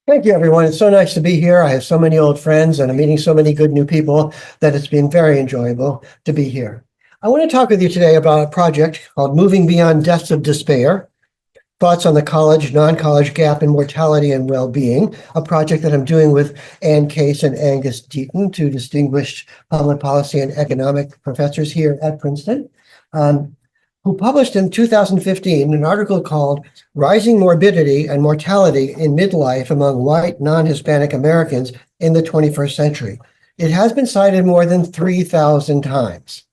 Thank you, everyone. It's so nice to be here. I have so many old friends and I'm meeting so many good new people that it's been very enjoyable to be here. I want to talk with you today about a project called Moving Beyond Deaths of Despair, Thoughts on the College, Non-College Gap in Mortality and Well-Being, a project that I'm doing with Ann Case and Angus Deaton, two distinguished public policy and economic professors here at Princeton. Who published in 2015 an article called Rising Morbidity and Mortality in Midlife Among White Non-Hispanic Americans in the 21st Century. It has been cited more than 3,000 times.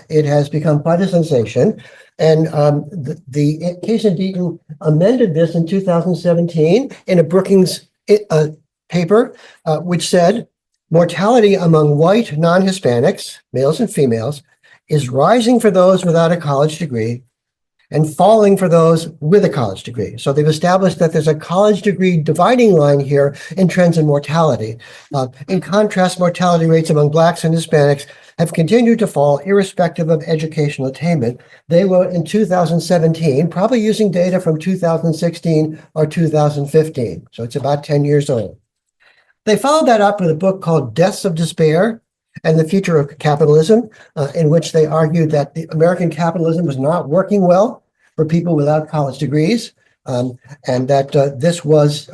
It has become quite a sensation. And the Case and Deaton amended this in 2017 in a Brookings paper, which said, mortality among white non-Hispanics, males and females, is rising for those without a college degree and falling for those with a college degree. So they've established that there's a college degree dividing line here in trends in mortality. In contrast, mortality rates among Blacks and Hispanics have continued to fall irrespective of educational attainment. They were in 2017, probably using data from 2016 or 2015. So it's about 10 years old. They followed that up with a book called Deaths of Despair and the Future of Capitalism, in which they argued that the American capitalism was not working well for people without college degrees, and that this was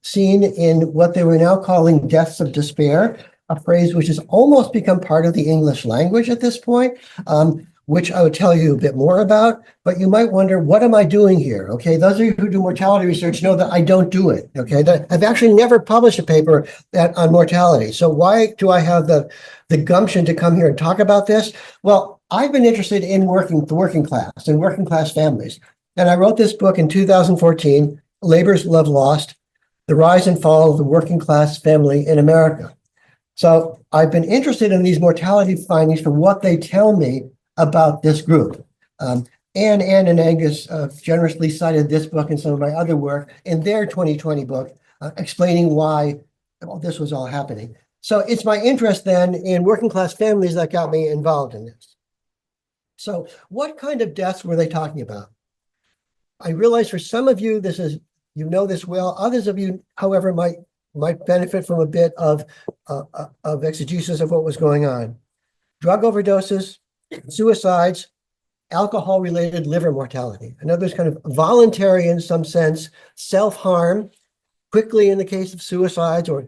seen in what they were now calling deaths of despair, a phrase which has almost become part of the English language at this point, which I would tell you a bit more about, but you might wonder, what am I doing here? Okay, those of you who do mortality research know that I don't do it, okay? I've actually never published a paper on mortality. So why do I have the gumption to come here and talk about this? Well, I've been interested in the working class and working class families. And I wrote this book in 2014, Labor's Love Lost, The Rise and Fall of the Working Class Family in America. So I've been interested in these mortality findings for what they tell me about this group. Ann and Angus generously cited this book and some of my other work in their 2020 book, explaining why this was all happening. So it's my interest then in working class families that got me involved in this. So what kind of deaths were they talking about? I realize for some of you, you know this well. Others of you, however, might benefit from a bit of exegesis of what was going on. Drug overdoses, suicides, alcohol-related liver mortality. Another is kind of voluntary in some sense, self-harm, quickly in the case of suicides, or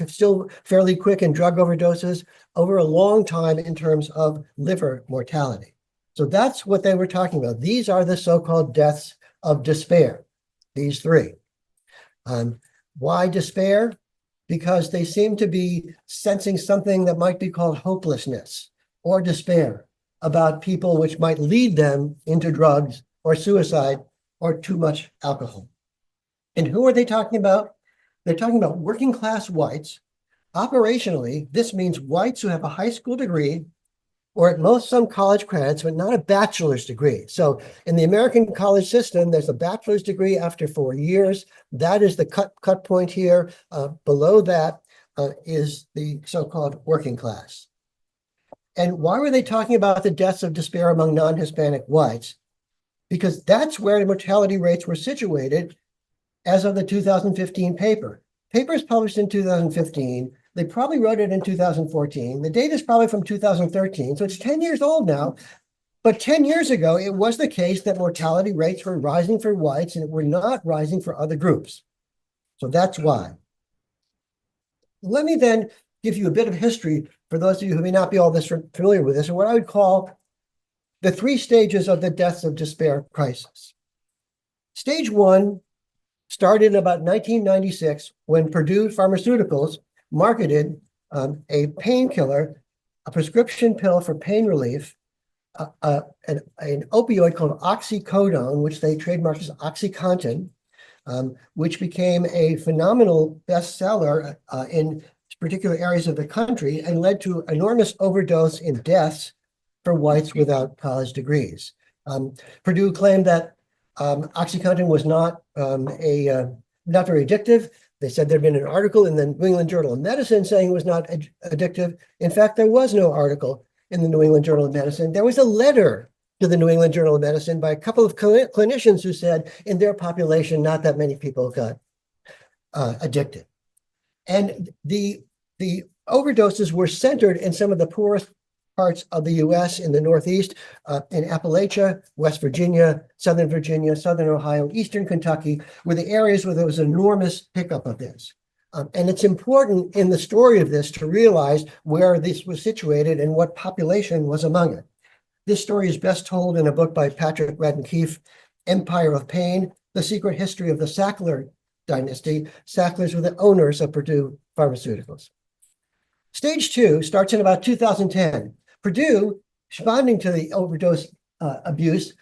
still fairly quick in drug overdoses, over a long time in terms of liver mortality. So that's what they were talking about. These are the so-called deaths of despair, these three. Why despair? Because they seem to be sensing something that might be called hopelessness or despair about people, which might lead them into drugs or suicide or too much alcohol. And who are they talking about? They're talking about working class whites. Operationally, this means whites who have a high school degree or at most some college credits, but not a bachelor's degree. So in the American college system, there's a bachelor's degree after 4 years. That is the cut point here. Below that is the so-called working class. And why were they talking about the deaths of despair among non-Hispanic whites? Because that's where the mortality rates were situated as of the 2015 paper. Paper is published in 2015. They probably wrote it in 2014. The data is probably from 2013, so it's 10 years old now. But 10 years ago, it was the case that mortality rates were rising for whites and were not rising for other groups. So that's why. Let me then give you a bit of history for those of you who may not be all this familiar with this, and what I would call the 3 stages of the deaths of despair crisis. Stage 1 started in about 1996 when Purdue Pharmaceuticals marketed a painkiller, a prescription pill for pain relief, an opioid called oxycodone, which they trademarked as OxyContin, which became a phenomenal bestseller in particular areas of the country and led to enormous overdose in deaths for whites without college degrees. Purdue claimed that OxyContin was not very addictive. They said there'd been an article in the New England Journal of Medicine saying it was not addictive. In fact, there was no article in the New England Journal of Medicine. There was a letter to the New England Journal of Medicine by a couple of clinicians who said in their population, not that many people got addicted. And the overdoses were centered in some of the poorest parts of the US in the Northeast, in Appalachia, West Virginia, Southern Ohio, Eastern Kentucky, were the areas where there was enormous pickup of this. And it's important in the story of this to realize where this was situated and what population was among it. This story is best told in a book by Patrick Radden Keefe, Empire of Pain, The Secret History of the Sackler Dynasty. Sacklers were the owners of Purdue Pharmaceuticals. Stage 2 starts in about 2010. Purdue, responding to the overdose abuse,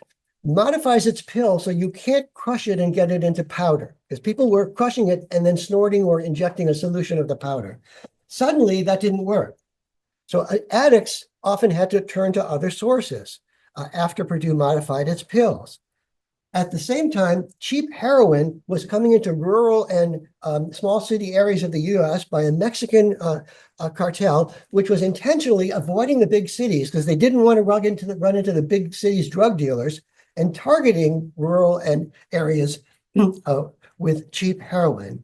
modifies its pill so you can't crush it and get it into powder, because people were crushing it and then snorting or injecting a solution of the powder. Suddenly, that didn't work. So addicts often had to turn to other sources after Purdue modified its pills. At the same time, cheap heroin was coming into rural and small city areas of the US by a Mexican cartel, which was intentionally avoiding the big cities because they didn't want to run into the big cities' drug dealers, and targeting rural and areas with cheap heroin.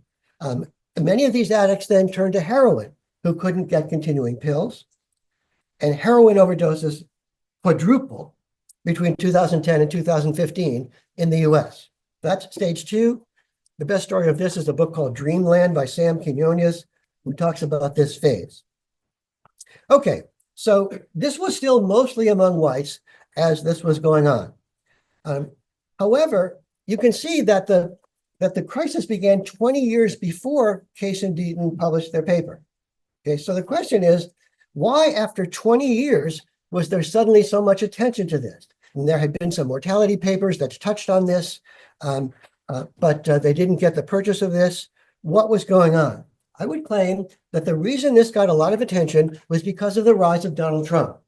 Many of these addicts then turned to heroin who couldn't get continuing pills, and heroin overdoses quadrupled between 2010 and 2015 in the US. That's stage 2. The best story of this is a book called Dreamland by Sam Quinones, who talks about this phase. Okay, so this was still mostly among whites as this was going on. However, you can see that the crisis began 20 years before Case and Deaton published their paper. Okay, so the question is, why after 20 years was there suddenly so much attention to this? And there had been some mortality papers that touched on this, but they didn't get the purchase of this. What was going on? I would claim that the reason this got a lot of attention was because of the rise of Donald Trump.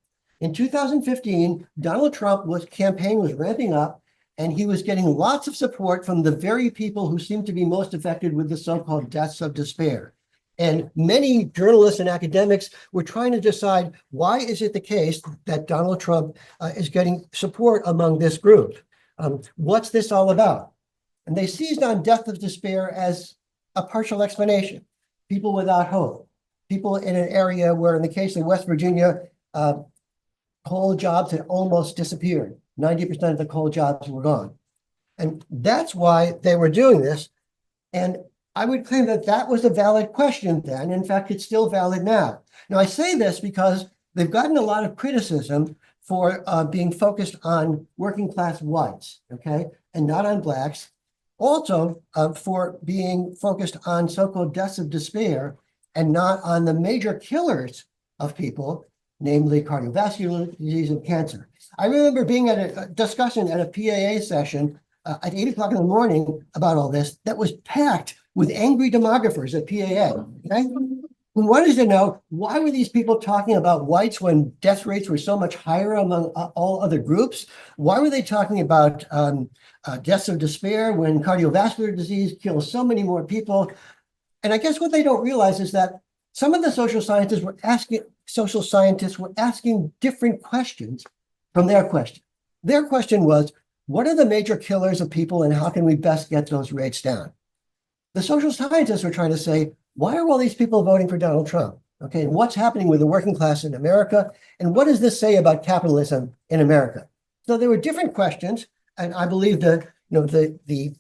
In 2015, Donald Trump's campaign was ramping up, and he was getting lots of support from the very people who seemed to be most affected with the so-called deaths of despair. And many journalists and academics were trying to decide, why is it the case that Donald Trump is getting support among this group? What's this all about? And they seized on death of despair as a partial explanation. People without hope, people in an area where, in the case of West Virginia, coal jobs had almost disappeared. 90% of the coal jobs were gone. And that's why they were doing this. And I would claim that that was a valid question then. In fact, it's still valid now. Now, I say this because they've gotten a lot of criticism for being focused on working class whites, okay, and not on blacks. Also, for being focused on so-called deaths of despair and not on the major killers of people, namely cardiovascular disease and cancer. I remember being at a discussion at a PAA session at 8 o'clock in the morning about all this that was packed with angry demographers at PAA, okay? Who wanted to know, why were these people talking about whites when death rates were so much higher among all other groups? Why were they talking about deaths of despair when cardiovascular disease kills so many more people? And I guess what they don't realize is that some of the social scientists were asking different questions from their question. Their question was, what are the major killers of people and how can we best get those rates down? The social scientists were trying to say, why are all these people voting for Donald Trump? Okay, and what's happening with the working class in America? And what does this say about capitalism in America? So there were different questions, and I believe that the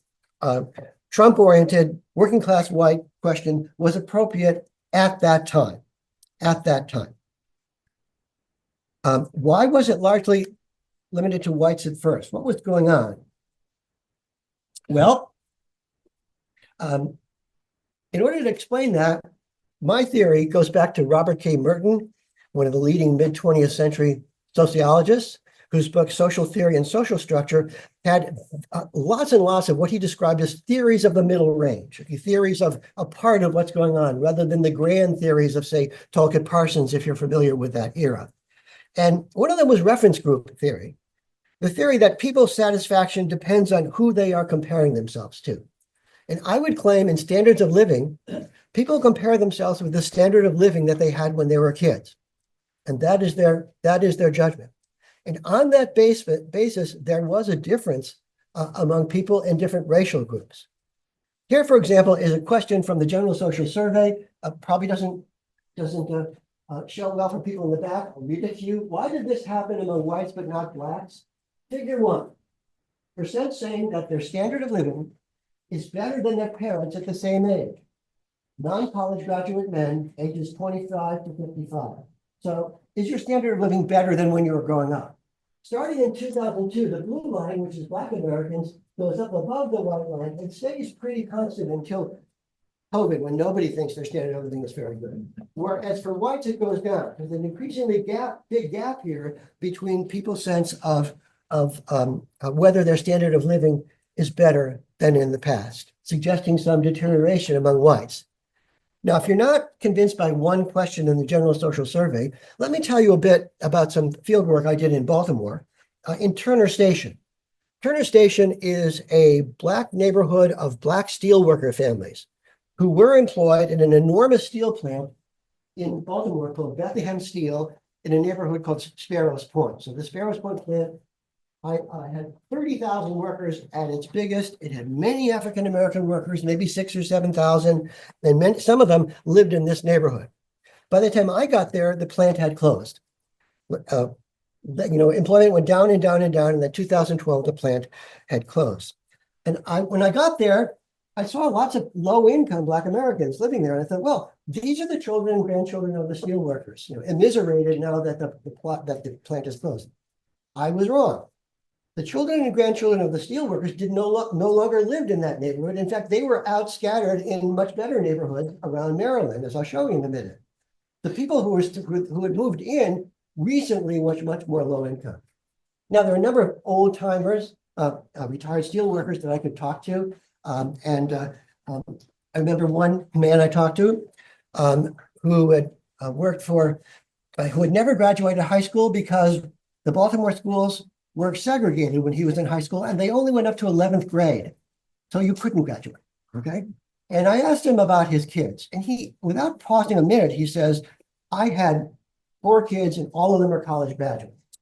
Trump-oriented working class white question was appropriate at that time. Why was it largely limited to whites at first? What was going on? Well, in order to explain that, my theory goes back to Robert K. Merton, one of the leading mid-20th century sociologists, whose book Social Theory and Social Structure had lots and lots of what he described as theories of the middle range, theories of a part of what's going on, rather than the grand theories of, say, Talcott Parsons, if you're familiar with that era. And one of them was reference group theory, the theory that people's satisfaction depends on who they are comparing themselves to. And I would claim in standards of living, people compare themselves with the standard of living that they had when they were kids. And that is their judgment. And on that basis, there was a difference among people in different racial groups. Here, for example, is a question from the General Social Survey. Probably doesn't show well for people in the back. I'll read it to you. Why did this happen among whites but not blacks? Figure 1%, saying that their standard of living is better than their parents at the same age. Non-college graduate men, ages 25 to 55. So is your standard of living better than when you were growing up? Starting in 2002, the blue line, which is Black Americans, goes up above the white line and stays pretty constant until COVID, when nobody thinks their standard of living is very good. Whereas for whites, it goes down. There's an increasingly big gap here between people's sense of whether their standard of living is better than in the past, suggesting some deterioration among whites. Now, if you're not convinced by one question in the General Social Survey, let me tell you a bit about some field work I did in Baltimore, in Turner Station. Turner Station is a Black neighborhood of Black steelworker families who were employed in an enormous steel plant in Baltimore called Bethlehem Steel in a neighborhood called Sparrows Point. So the Sparrows Point plant, I had 30,000 workers at its biggest. It had many African-American workers, maybe 6,000 or 7,000, and some of them lived in this neighborhood. By the time I got there, the plant had closed. Employment went down and down and down, and in 2012, the plant had closed. And when I got there, I saw lots of low-income Black Americans living there, and I thought, well, these are the children and grandchildren of the steel workers, immiserated now that the plant is closed. I was wrong. The children and grandchildren of the steelworkers no longer lived in that neighborhood. In fact, they were out scattered in much better neighborhoods around Maryland, as I'll show you in a minute. The people who had moved in recently was much more low income. Now, there are a number of old timers, retired steelworkers that I could talk to. I remember one man I talked to who had who had never graduated high school because the Baltimore schools were segregated when he was in high school, and they only went up to 11th grade. So you couldn't graduate, okay? And I asked him about his kids, and he, without pausing a minute, he says, I had 4 kids and all of them are college graduates.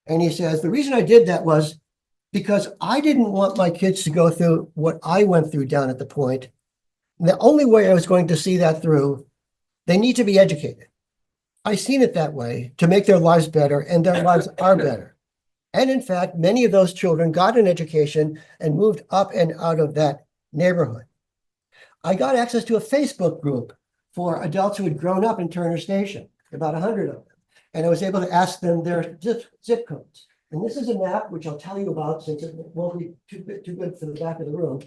And he says, the reason I did that was because I didn't want my kids to go through what I went through down at the point. And the only way I was going to see that through, they need to be educated. I seen it that way to make their lives better, and their lives are better. And in fact, many of those children got an education and moved up and out of that neighborhood. I got access to a Facebook group for adults who had grown up in Turner Station, about 100 of them. And I was able to ask them their zip codes. And this is a map, which I'll tell you about since it won't be too good for the back of the room.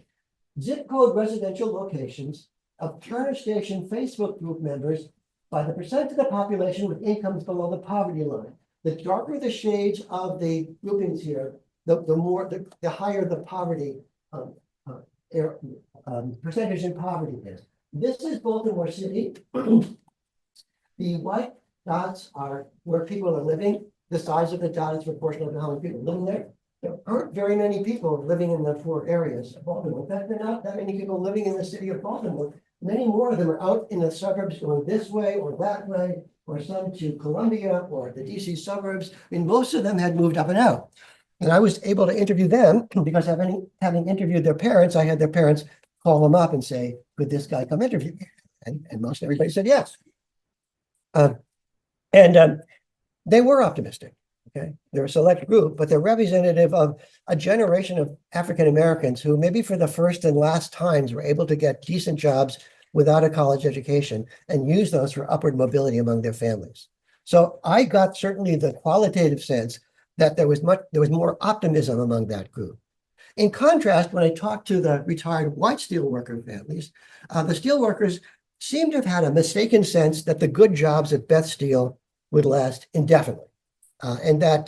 Zip code residential locations of Turner Station Facebook group members by the percent of the population with incomes below the poverty line. The darker the shades of the groupings here, the higher the poverty percentage in poverty is. This is Baltimore City. The white dots are where people are living. The size of the dot is proportional to how many people living there. There aren't very many people living in the 4 areas of Baltimore. In fact, there are not that many people living in the city of Baltimore. Many more of them are out in the suburbs going this way or that way, or some to Columbia or the DC suburbs. I mean, most of them had moved up and out. And I was able to interview them because having interviewed their parents, I had their parents call them up and say, could this guy come interview me? And most everybody said yes. They were optimistic. Okay, they're a select group, but they're representative of a generation of African Americans who maybe for the first and last times were able to get decent jobs without a college education and use those for upward mobility among their families. So I got certainly the qualitative sense that there was more optimism among that group. In contrast, when I talked to the retired white steelworker families, the steelworkers seemed to have had a mistaken sense that the good jobs at Beth Steel would last indefinitely. And that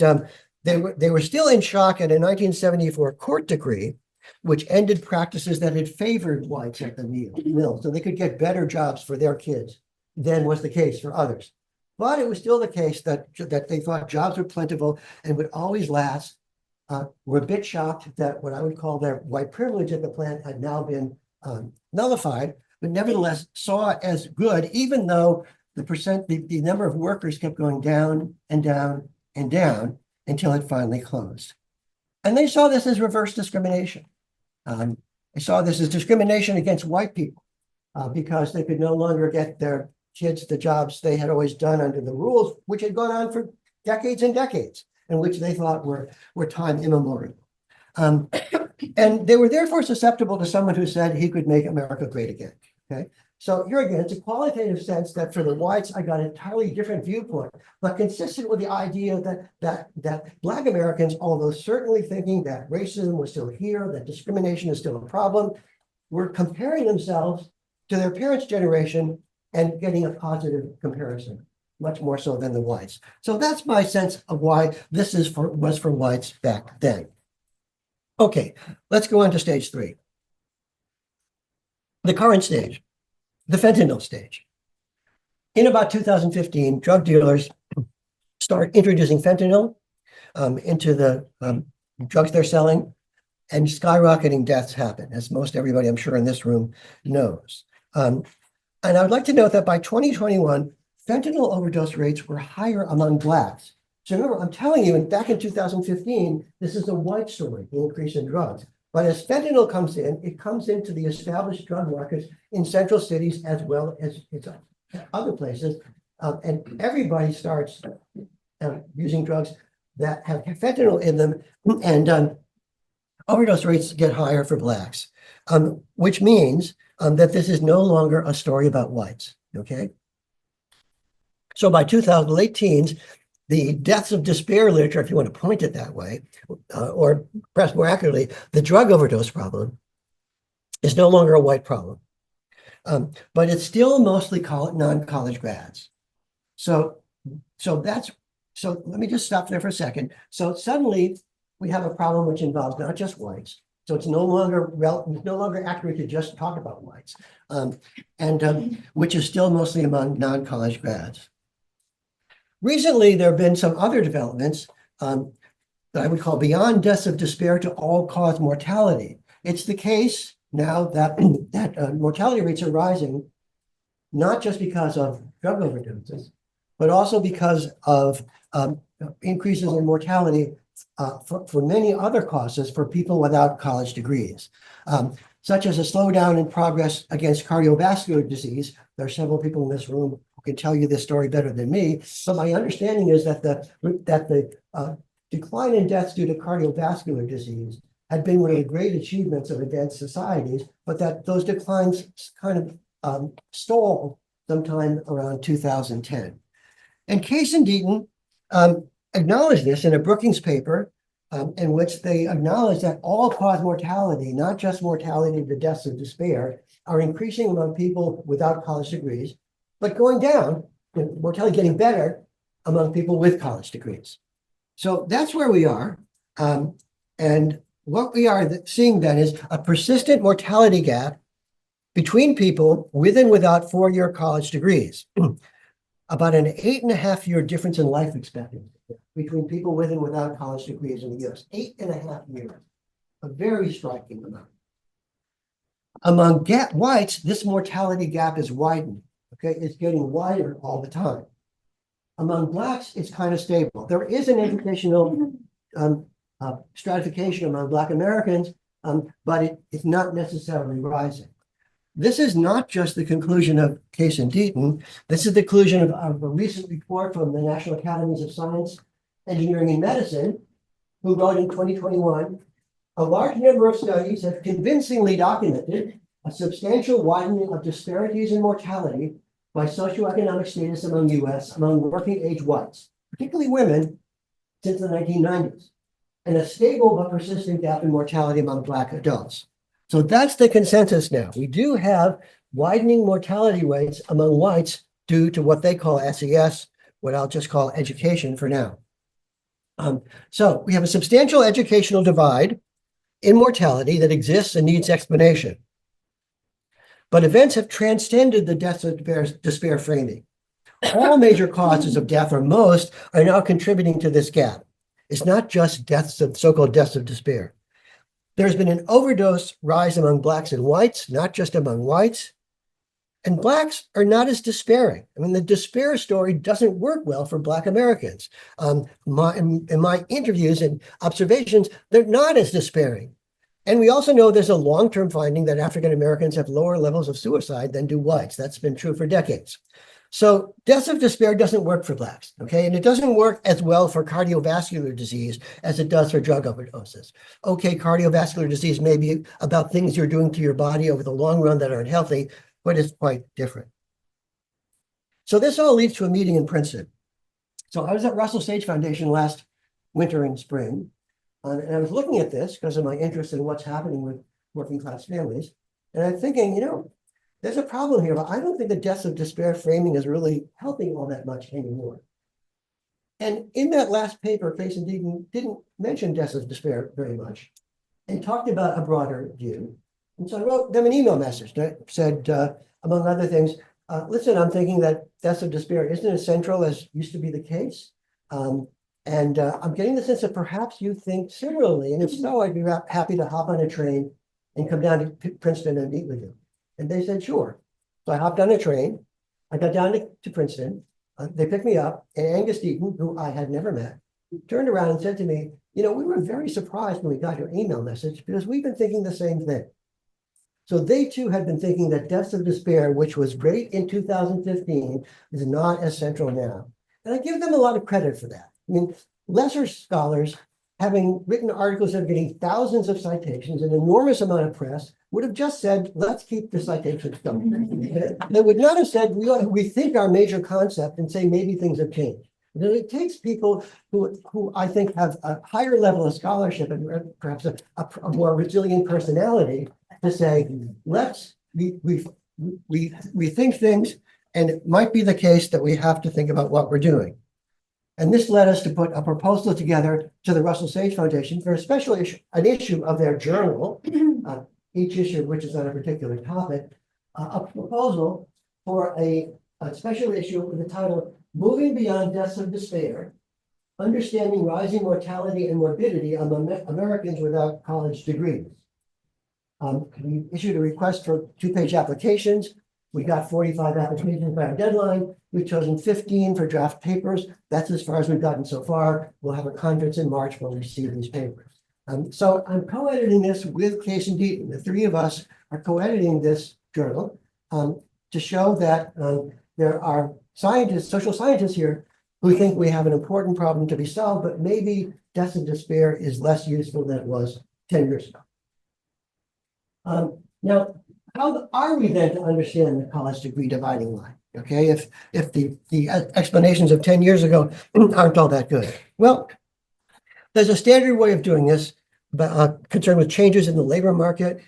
they were still in shock at a 1974 court decree, which ended practices that had favored whites at the mill, so they could get better jobs for their kids than was the case for others. But it was still the case that they thought jobs were plentiful and would always last. Were a bit shocked that what I would call their white privilege at the plant had now been nullified, but nevertheless saw it as good, even though the number of workers kept going down and down and down until it finally closed. And they saw this as reverse discrimination. They saw this as discrimination against white people because they could no longer get their kids the jobs they had always done under the rules, which had gone on for decades and decades, and which they thought were time immemorial. And they were therefore susceptible to someone who said he could make America great again. Okay. So here again, it's a qualitative sense that for the whites, I got an entirely different viewpoint, but consistent with the idea that Black Americans, although certainly thinking that racism was still here, that discrimination is still a problem, were comparing themselves to their parents' generation and getting a positive comparison, much more so than the whites. So that's my sense of why this was for whites back then. Okay, let's go on to stage 3. The current stage, the fentanyl stage. In about 2015, drug dealers start introducing fentanyl into the drugs they're selling, and skyrocketing deaths happen, as most everybody I'm sure in this room knows. And I would like to note that by 2021, fentanyl overdose rates were higher among Blacks. So remember, I'm telling you, back in 2015, this is a white story, the increase in drugs. But as fentanyl comes in, it comes into the established drug markets in central cities as well as other places. And everybody starts using drugs that have fentanyl in them, and overdose rates get higher for Blacks, which means that this is no longer a story about whites, okay? So by 2000, late teens, the deaths of despair literature, if you want to point it that way, or perhaps more accurately, the drug overdose problem is no longer a white problem. But it's still mostly non-college grads. So let me just stop there for a second. So suddenly we have a problem which involves not just whites. So it's no longer accurate to just talk about whites, which is still mostly among non-college grads. Recently, there have been some other developments that I would call beyond deaths of despair to all-cause mortality. It's the case now that mortality rates are rising, not just because of drug overdoses, but also because of increases in mortality for many other causes for people without college degrees, such as a slowdown in progress against cardiovascular disease. There are several people in this room who can tell you this story better than me. So my understanding is that the decline in deaths due to cardiovascular disease had been one of the great achievements of advanced societies, but that those declines kind of stalled sometime around 2010. And Case and Deaton acknowledged this in a Brookings paper in which they acknowledged that all-cause mortality, not just mortality, the deaths of despair, are increasing among people without college degrees, but going down, mortality getting better among people with college degrees. So that's where we are. And what we are seeing then is a persistent mortality gap between people with and without four-year college degrees. About an 8.5-year difference in life expectancy between people with and without college degrees in the US. 8.5 years, a very striking amount. Among whites, this mortality gap is widening. Okay, it's getting wider all the time. Among Blacks, it's kind of stable. There is an educational stratification among Black Americans, but it's not necessarily rising. This is not just the conclusion of Case and Deaton. This is the conclusion of a recent report from the National Academies of Science, Engineering, and Medicine, who wrote in 2021, a large number of studies have convincingly documented a substantial widening of disparities in mortality by socioeconomic status among working age whites, particularly women, since the 1990s, and a stable but persistent gap in mortality among Black adults. So that's the consensus now. We do have widening mortality rates among whites due to what they call SES, what I'll just call education for now. So we have a substantial educational divide in mortality that exists and needs explanation. But events have transcended the deaths of despair framing. All major causes of death, or most, are now contributing to this gap. It's not just deaths of so-called deaths of despair. There's been an overdose rise among Blacks and whites, not just among whites. And Blacks are not as despairing. I mean, the despair story doesn't work well for Black Americans. In my interviews and observations, they're not as despairing. And we also know there's a long-term finding that African Americans have lower levels of suicide than do whites. That's been true for decades. So deaths of despair doesn't work for Blacks, okay? And it doesn't work as well for cardiovascular disease as it does for drug overdoses. Okay, cardiovascular disease may be about things you're doing to your body over the long run that aren't healthy, but it's quite different. So this all leads to a meeting in Princeton. So I was at Russell Sage Foundation last winter and spring, and I was looking at this because of my interest in what's happening with working class families. And I'm thinking, you know, there's a problem here, but I don't think the deaths of despair framing is really helping all that much anymore. And in that last paper, Case and Deaton didn't mention deaths of despair very much and talked about a broader view. And so I wrote them an email message that said, among other things, listen, I'm thinking that deaths of despair isn't as central as used to be the case. I'm getting the sense that perhaps you think similarly. And if so, I'd be happy to hop on a train and come down to Princeton and meet with you. And they said, sure. So I hopped on a train. I got down to Princeton. They picked me up. And Angus Deaton, who I had never met, turned around and said to me, you know, we were very surprised when we got your email message because we've been thinking the same thing. So they too had been thinking that deaths of despair, which was great in 2015, is not as central now. And I give them a lot of credit for that. I mean, lesser scholars, having written articles that are getting thousands of citations, an enormous amount of press, would have just said, let's keep the citations going. They would not have said, we rethink our major concept and say maybe things have changed. Because it takes people who I think have a higher level of scholarship and perhaps a more resilient personality to say, let's rethink things, and it might be the case that we have to think about what we're doing. And this led us to put a proposal together to the Russell Sage Foundation for a special issue, an issue of their journal, each issue which is on a particular topic, a proposal for a special issue with the title, Moving Beyond Deaths of Despair, Understanding Rising Mortality and Morbidity Among Americans Without College Degrees. We issued a request for 2-page applications. We got 45 applications by our deadline. We've chosen 15 for draft papers. That's as far as we've gotten so far. We'll have a conference in March when we receive these papers. So I'm co-editing this with Case and Deaton. The three of us are co-editing this journal to show that there are scientists, social scientists here who think we have an important problem to be solved, but maybe deaths of despair is less useful than it was 10 years ago. Now, how are we then to understand the college degree dividing line? Okay, if the explanations of 10 years ago aren't all that good. Well, there's a standard way of doing this, but concerned with changes in the labor market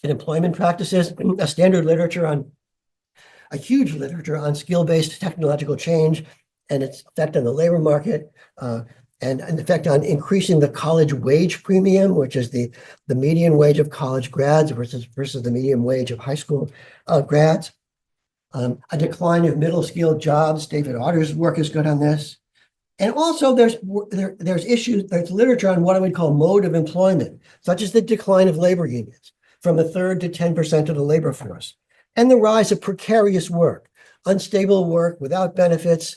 and employment practices, a standard literature on a huge literature on skill-based technological change and its effect on the labor market, and an effect on increasing the college wage premium, which is the median wage of college grads versus the median wage of high school grads. A decline of middle-skilled jobs. David Otter's work is good on this. And also there's literature on what I would call mode of employment, such as the decline of labor unions from 1/3 to 10% of the labor force, and the rise of precarious work, unstable work without benefits,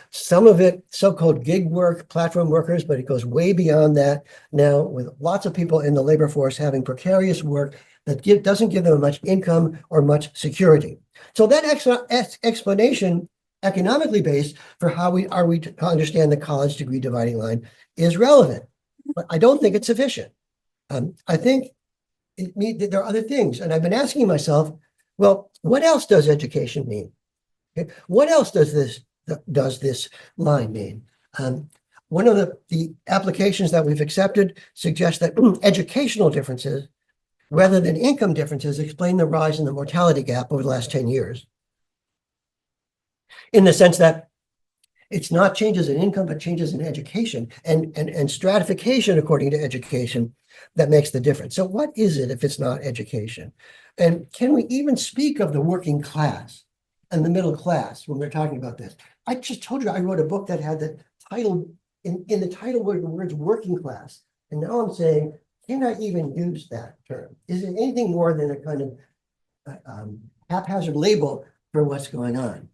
some of it so-called gig work, platform workers, but it goes way beyond that now, with lots of people in the labor force having precarious work that doesn't give them much income or much security. So that explanation, economically based, for how we to understand the college degree dividing line is relevant, but I don't think it's sufficient. I think there are other things, and I've been asking myself, well, what else does education mean? Okay. What else does this line mean? One of the applications that we've accepted suggests that educational differences, rather than income differences, explain the rise in the mortality gap over the last 10 years. In the sense that it's not changes in income, but changes in education and stratification according to education that makes the difference. So what is it if it's not education? And can we even speak of the working class and the middle class when we're talking about this? I just told you I wrote a book that had the title, in the title were the words working class. And now I'm saying, can I even use that term? Is it anything more than a kind of haphazard label for what's going on?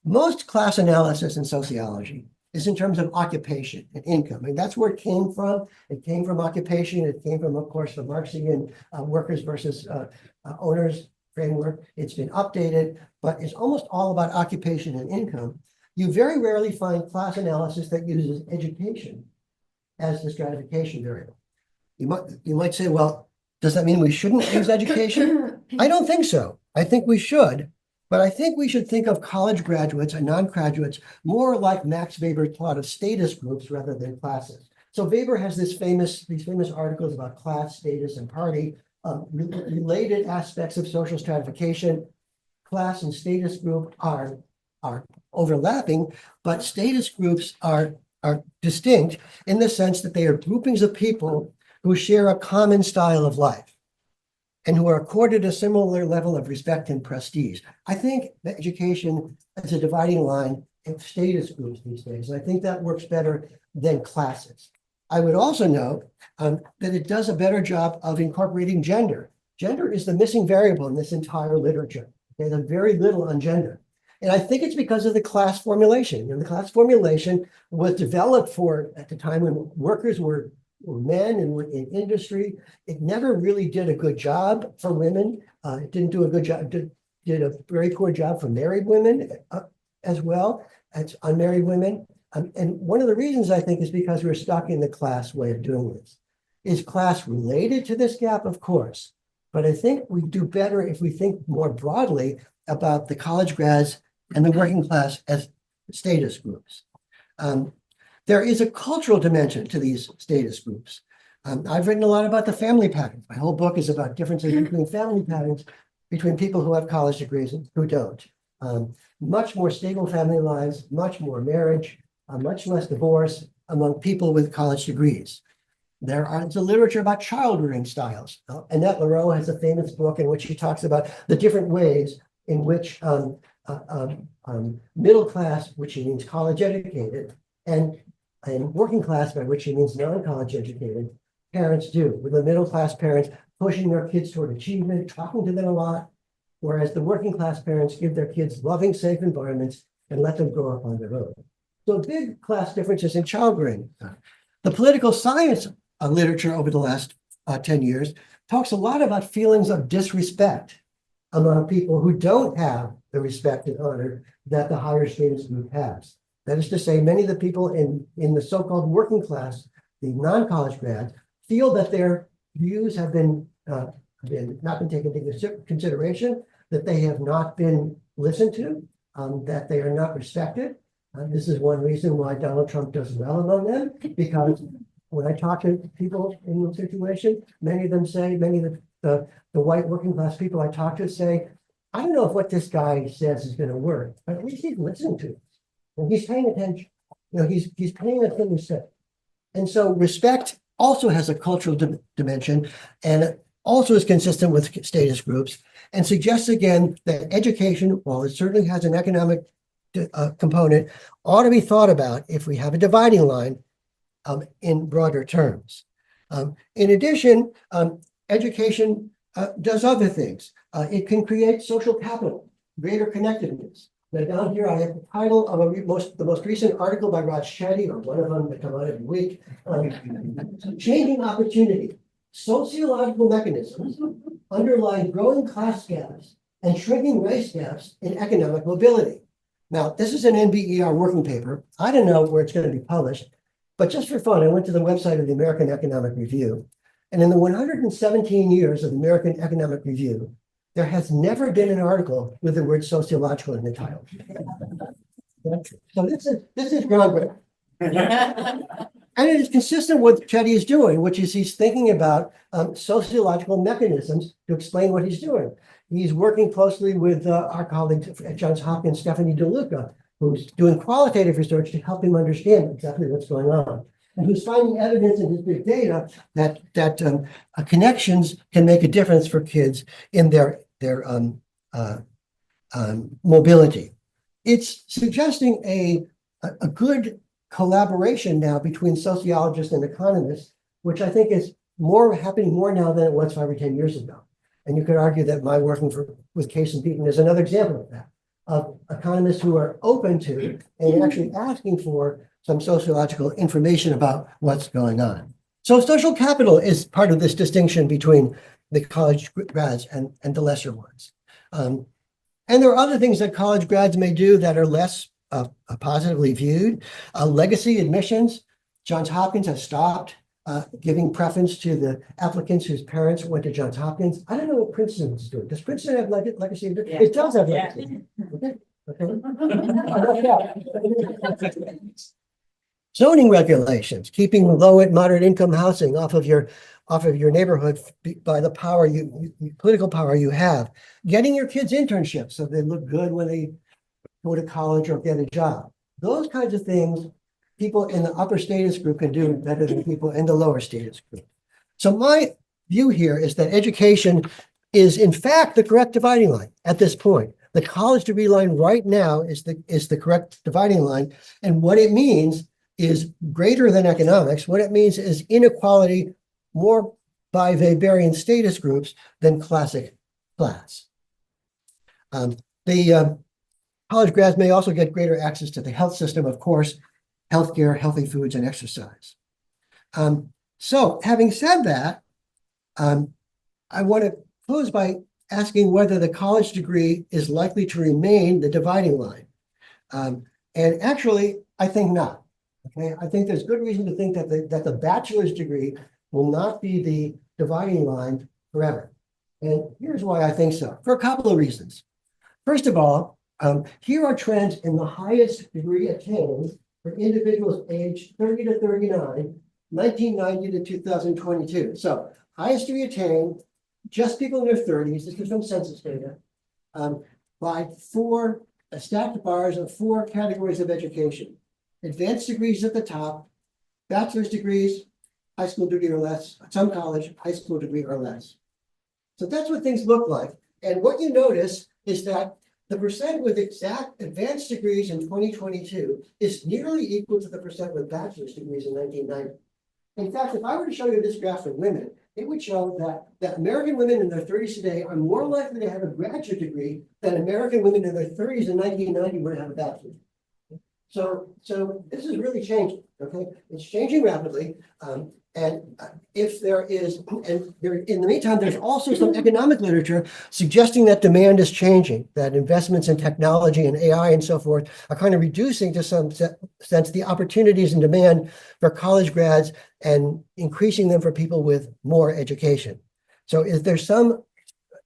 Most class analysis in sociology is in terms of occupation and income. And that's where it came from. It came from occupation. It came from, of course, the Marxian workers versus owners framework. It's been updated, but it's almost all about occupation and income. You very rarely find class analysis that uses education as the stratification variable. You might say, well, does that mean we shouldn't use education? I don't think so. I think we should, but I think we should think of college graduates and non-graduates more like Max Weber thought of status groups rather than classes. So Weber has these famous articles about class, status, and party, related aspects of social stratification. Class and status group are overlapping, but status groups are distinct in the sense that they are groupings of people who share a common style of life and who are accorded a similar level of respect and prestige. I think that education is a dividing line of status groups these days. And I think that works better than classes. I would also note that it does a better job of incorporating gender. Gender is the missing variable in this entire literature. Okay, there's very little on gender. And I think it's because of the class formulation. The class formulation was developed at the time when workers were men and were in industry. It never really did a good job for women. It didn't do a good job, did a very poor job for married women as well as unmarried women. And one of the reasons I think is because we're stuck in the class way of doing this. Is class related to this gap? Of course. But I think we do better if we think more broadly about the college grads and the working class as status groups. There is a cultural dimension to these status groups. I've written a lot about the family patterns. My whole book is about differences between family patterns between people who have college degrees and who don't. Much more stable family lives, much more marriage, much less divorce among people with college degrees. There's a literature about child rearing styles. Annette Leroux has a famous book in which she talks about the different ways in which middle class, which she means college educated, and working class, by which she means non-college educated, parents do, with the middle class parents pushing their kids toward achievement, talking to them a lot, whereas the working class parents give their kids loving, safe environments and let them grow up on their own. So big class differences in child rearing. The political science literature over the last 10 years talks a lot about feelings of disrespect among people who don't have the respect and honor that the higher status group has. That is to say, many of the people in the so-called working class, the non-college grads, feel that their views have not been taken into consideration, that they have not been listened to, that they are not respected. This is one reason why Donald Trump does well among them, because when I talk to people in the situation, many of them say, many of the white working class people I talk to say, I don't know if what this guy says is going to work, but at least he's listening to it. And he's paying attention. He's paying attention to say. And so respect also has a cultural dimension, and it also is consistent with status groups, and suggests again that education, while it certainly has an economic component, ought to be thought about if we have a dividing line in broader terms. In addition, education does other things. It can create social capital, greater connectedness. Now down here, I have the title of the most recent article by Raj Chetty, or one of them that come out every week, Changing Opportunity, Sociological Mechanisms Underlying Growing Class Gaps and Shrinking Race Gaps in Economic Mobility. Now, this is an NBER working paper. I don't know where it's going to be published, but just for fun, I went to the website of the American Economic Review. And in the 117 years of the American Economic Review, there has never been an article with the word sociological in the title. So this is groundbreaking. And it is consistent with what Chetty is doing, which is he's thinking about sociological mechanisms to explain what he's doing. He's working closely with our colleague at Johns Hopkins, Stephanie DeLuca, who's doing qualitative research to help him understand exactly what's going on, and who's finding evidence in his big data that connections can make a difference for kids in their mobility. It's suggesting a good collaboration now between sociologists and economists, which I think is happening more now than it was 5 or 10 years ago. And you could argue that my working with Case and Beaton is another example of that, of economists who are open to and actually asking for some sociological information about what's going on. So social capital is part of this distinction between the college grads and the lesser ones. And there are other things that college grads may do that are less positively viewed. Legacy admissions. Johns Hopkins has stopped giving preference to the applicants whose parents went to Johns Hopkins. I don't know what Princeton is doing. Does Princeton have legacy? Yeah. It does have Yeah. legacy. Okay. Zoning regulations, keeping low and moderate income housing off of your neighborhood by the power political power you have. Getting your kids internships so they look good when they go to college or get a job. Those kinds of things, people in the upper status group can do better than people in the lower status group. So my view here is that education is in fact the correct dividing line at this point. The college degree line right now is the correct dividing line. And what it means is greater than economics. What it means is inequality more by Weberian status groups than classic class. The college grads may also get greater access to the health system, of course, healthcare, healthy foods, and exercise. So having said that, I want to close by asking whether the college degree is likely to remain the dividing line. And actually, I think not. Okay, I think there's good reason to think that the bachelor's degree will not be the dividing line forever. And here's why I think so, for a couple of reasons. First of all, here are trends in the highest degree attained for individuals aged 30 to 39, 1990 to 2022. So highest degree attained, just people in their 30s, this is from census data, by four stacked bars of four categories of education. Advanced degrees at the top, bachelor's degrees, high school degree or less, some college, high school degree or less. So that's what things look like. And what you notice is that the percent with exact advanced degrees in 2022 is nearly equal to the percent with bachelor's degrees in 1990. In fact, if I were to show you this graph for women, it would show that American women in their 30s today are more likely to have a graduate degree than American women in their 30s in 1990 would have a bachelor's. So this is really changing, okay? It's changing rapidly. If there is, in the meantime, there's also some economic literature suggesting that demand is changing, that investments in technology and AI and so forth are kind of reducing to some sense the opportunities and demand for college grads and increasing them for people with more education. So is there some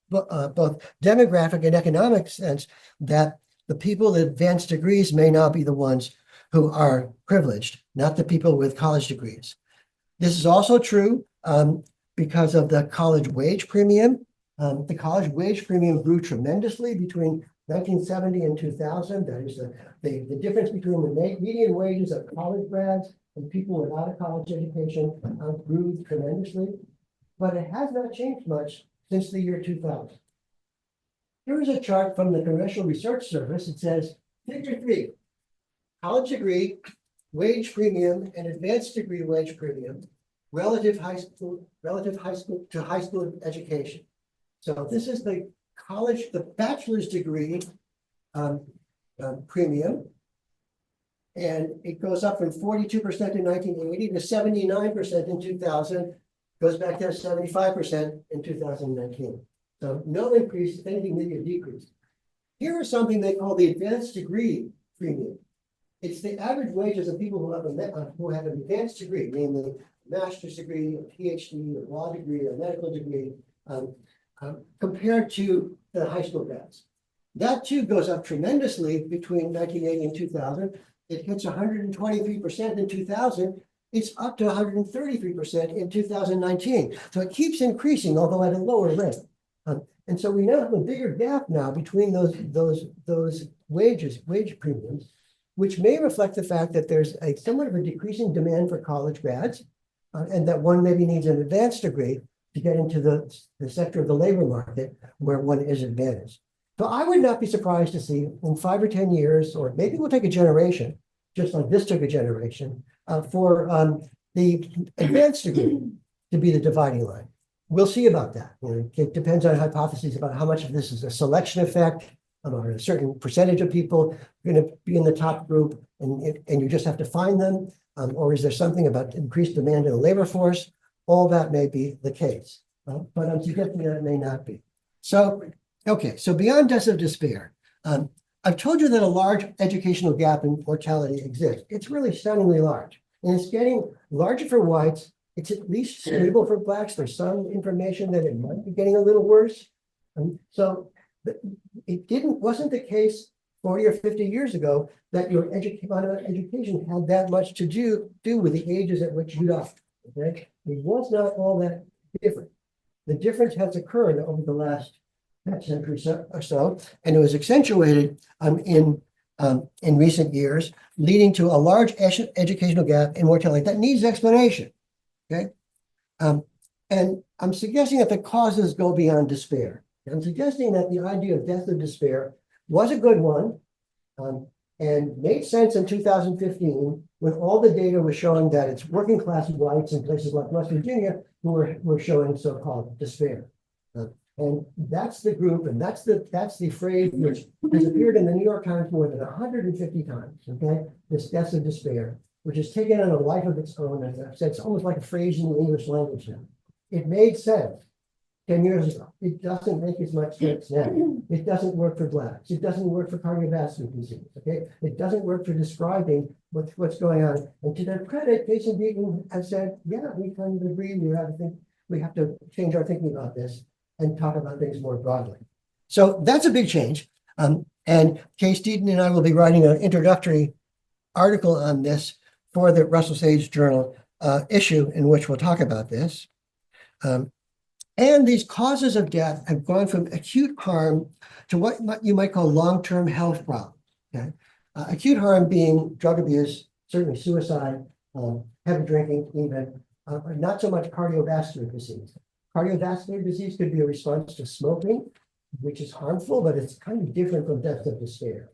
both demographic and economic sense that the people with advanced degrees may now be the ones who are privileged, not the people with college degrees. This is also true because of the college wage premium. The college wage premium grew tremendously between 1970 and 2000. That is the difference between the median wages of college grads and people without a college education grew tremendously, but it has not changed much since the year 2000. Here is a chart from the Congressional Research Service. It says, figure 3, college degree, wage premium, and advanced degree wage premium, relative high school to high school education. So this is the bachelor's degree premium. And it goes up from 42% in 1980 to 79% in 2000, goes back to 75% in 2019. So no increase, if anything, maybe a decrease. Here is something they call the advanced degree premium. It's the average wages of people who have an advanced degree, namely a master's degree, a PhD, a law degree, a medical degree, compared to the high school grads. That too goes up tremendously between 1980 and 2000. It hits 123% in 2000. It's up to 133% in 2019. So it keeps increasing, although at a lower rate. And so we now have a bigger gap now between those wage premiums, which may reflect the fact that there's a somewhat of a decreasing demand for college grads, and that one maybe needs an advanced degree to get into the sector of the labor market where one is advantaged. So I would not be surprised to see in 5 or 10 years, or maybe we'll take a generation, just like this took a generation, for the advanced degree to be the dividing line. We'll see about that. It depends on hypotheses about how much of this is a selection effect Or a certain percentage of people going to be in the top group and you just have to find them? Or is there something about increased demand in the labor force? All that may be the case, but I'm suggesting that it may not be. So, okay, so beyond deaths of despair, I've told you that a large educational gap in mortality exists. It's really stunningly large, and it's getting larger for whites. It's at least stable for blacks. There's some information that it might be getting a little worse. So wasn't the case 40 or 50 years ago that your education had that much to do with the ages at which you died. Okay, it was not all that different. The difference has occurred over the last century or so, and it was accentuated in recent years, leading to a large educational gap in mortality that needs explanation. Okay, and I'm suggesting that the causes go beyond despair. I'm suggesting that the idea of death of despair was a good one and made sense in 2015 when all the data was showing that it's working class whites in places like West Virginia who were showing so-called despair. And that's the group, and that's the phrase which has appeared in the New York Times more than 150 times, okay? This death of despair, which has taken on a life of its own. As I've said, it's almost like a phrase in the English language now. It made sense 10 years ago. It doesn't make as much sense now. It doesn't work for blacks. It doesn't work for cardiovascular disease, okay? It doesn't work for describing what's going on. And to their credit, Jason Beaton has said, yeah, we kind of agree. We have to change our thinking about this and talk about things more broadly. So that's a big change. And Case Deaton and I will be writing an introductory article on this for the Russell Sage Journal issue in which we'll talk about this. And these causes of death have gone from acute harm to what you might call long-term health problems. Okay? Acute harm being drug abuse, certainly suicide, heavy drinking, even not so much cardiovascular disease. Cardiovascular disease could be a response to smoking, which is harmful, but it's kind of different from death of despair.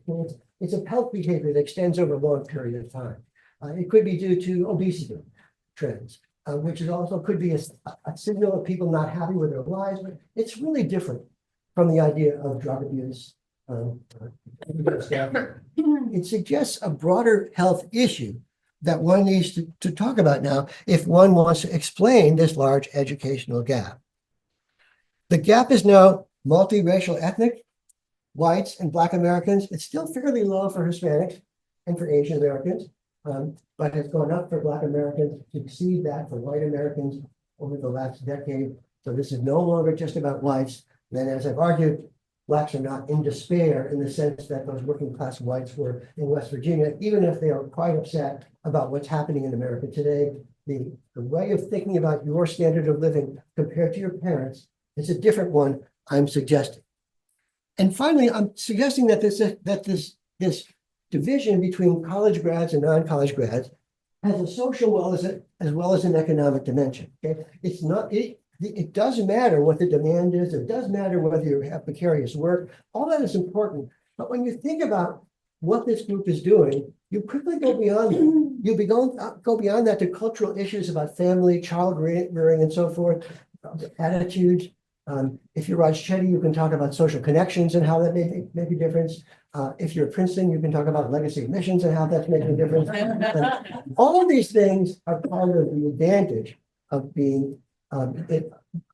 It's a health behavior that extends over a long period of time. It could be due to obesity trends. Which is also could be a signal of people not happy with their lives, but it's really different from the idea of drug abuse. It suggests a broader health issue that one needs to talk about now if one wants to explain this large educational gap. The gap is now multiracial ethnic, whites and Black Americans. It's still fairly low for Hispanics and for Asian Americans. But has gone up for Black Americans to exceed that for white Americans over the last decade. So this is no longer just about whites. Then, as I've argued, Blacks are not in despair in the sense that those working class whites were in West Virginia, even if they are quite upset about what's happening in America today. The way of thinking about your standard of living compared to your parents is a different one, I'm suggesting. And finally, I'm suggesting that this division between college grads and non-college grads has a social as well as an economic dimension. Okay, it's not it does matter what the demand is. It does matter whether you have precarious work. All that is important. But when you think about what this group is doing, you quickly go beyond that. Go beyond that to cultural issues about family, child rearing, and so forth, attitudes. If you're Rajchetty, you can talk about social connections and how that may make a difference. If you're Princeton, you can talk about legacy admissions and how that's making a difference. All of these things are part of the advantage of being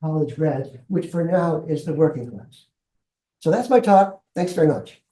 college grads, which for now is the working class. So that's my talk. Thanks very much.